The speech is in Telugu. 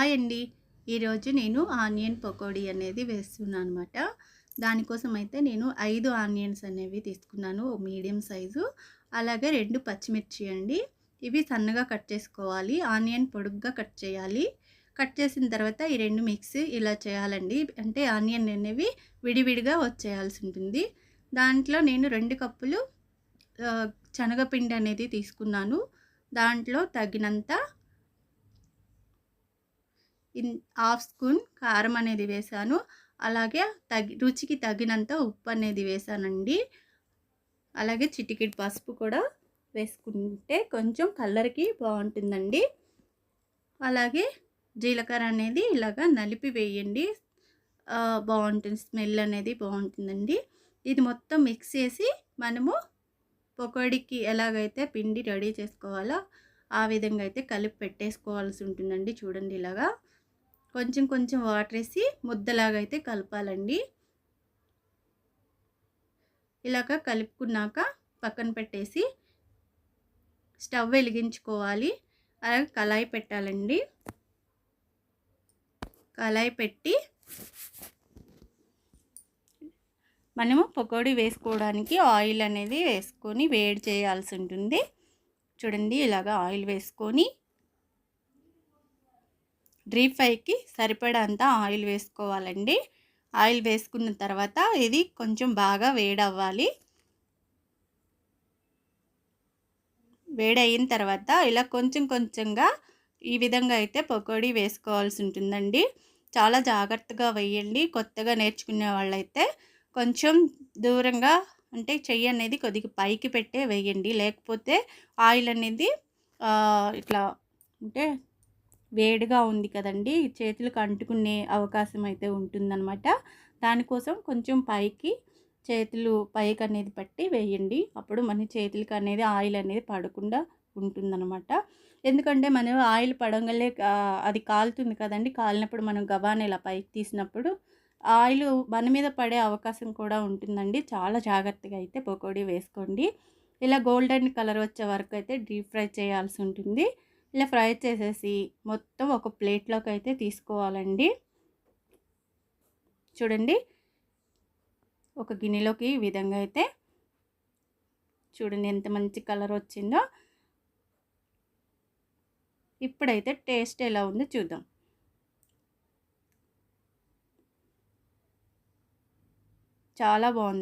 హాయ్ అండి. ఈరోజు నేను ఆనియన్ పకోడీ అనేది వేస్తున్నాను అనమాట. దానికోసం అయితే నేను 5 ఆనియన్స్ అనేవి తీసుకున్నాను. ఓ మీడియం సైజు. అలాగే 2 పచ్చిమిర్చి అండి. ఇవి సన్నగా కట్ చేసుకోవాలి. ఆనియన్ పొడుగ్గా కట్ చేయాలి. కట్ చేసిన తర్వాత ఈ 2 మిక్స్ ఇలా చేయాలండి. అంటే ఆనియన్ అనేవి విడివిడిగా వచ్చేయాల్సి ఉంటుంది. దాంట్లో నేను 2 కప్పులు ఆహ్, శనగపిండి అనేది తీసుకున్నాను. దాంట్లో తగినంత హాఫ్ స్పూన్ కారం అనేది వేశాను. అలాగే రుచికి తగినంత ఉప్పు అనేది వేశానండి. అలాగే చిటికెడు పసుపు కూడా వేసుకుంటే కొంచెం కలర్‌కి బావుంటుందండి. అలాగే జీలకర్ర అనేది ఇలాగా నలిపి వేయండి. బావుంటుంది. స్మెల్ అనేది బావుంటుందండి. ఇది మొత్తం మిక్స్ చేసి మనము పకోడీకి ఎలాగైతే పిండి రెడీ చేసుకోవాలో ఆ విధంగా అయితే కలిపి పెట్టేసుకోవాల్సి ఉంటుందండి. చూడండి ఇలాగా. కొంచెం కొంచెం వాటర్ వేసి ముద్దలాగా అయితే కలపాలండి. ఇలాగ కలుపుకున్నాక పక్కన పెట్టేసి స్టవ్ వెలిగించుకోవాలి. అలాగే కళాయి పెట్టాలండి. కళాయి పెట్టి మనము పకోడీ వేసుకోవడానికి ఆయిల్ అనేది వేసుకొని వేడి చేయాల్సి ఉంటుంది. చూడండి ఇలాగ ఆయిల్ వేసుకొని డీప్ ఫ్రైకి సరిపడంత ఆయిల్ వేసుకోవాలండి. ఆయిల్ వేసుకున్న తర్వాత ఇది కొంచెం బాగా వేడవ్వాలి. వేడయిన తర్వాత ఇలా కొంచెం కొంచెంగా ఈ విధంగా అయితే పకోడీ వేసుకోవాల్సి ఉంటుందండి. చాలా జాగ్రత్తగా వేయండి. కొత్తగా నేర్చుకునే వాళ్ళైతే కొంచెం దూరంగా అంటే చెయ్యి అనేది కొద్దిగా పైకి పెట్టే వేయండి. లేకపోతే ఆయిల్ అనేది ఇట్లా అంటే వేడిగా ఉంది కదండి, చేతులకు అంటుకునే అవకాశం అయితే ఉంటుందన్నమాట. దానికోసం కొంచెం పైకి చేతులు పైకి అనేది పట్టి వేయండి. అప్పుడు మన చేతులకి అనేది ఆయిల్ అనేది పడకుండా ఉంటుందన్నమాట. ఎందుకంటే మనం ఆయిల్ పడంగానే అది కాలుతుంది కదండి. కాలినప్పుడు మనం గబాన ఇలా పైకి తీసినప్పుడు ఆయిల్ మన మీద పడే అవకాశం కూడా ఉంటుందండి. చాలా జాగ్రత్తగా అయితే పకోడీ వేసుకోండి. ఇలా గోల్డెన్ కలర్ వచ్చే వరకు అయితే డీప్ ఫ్రై చేయాల్సి ఉంటుంది. ఇలా ఫ్రై చేసేసి మొత్తం ఒక ప్లేట్లోకి అయితే తీసుకోవాలండి. చూడండి ఒక గిన్నెలోకి ఈ విధంగా అయితే చూడండి ఎంత మంచి కలర్ వచ్చిందో. ఇప్పుడైతే టేస్ట్ ఎలా ఉందో చూద్దాం. చాలా బాగుంది.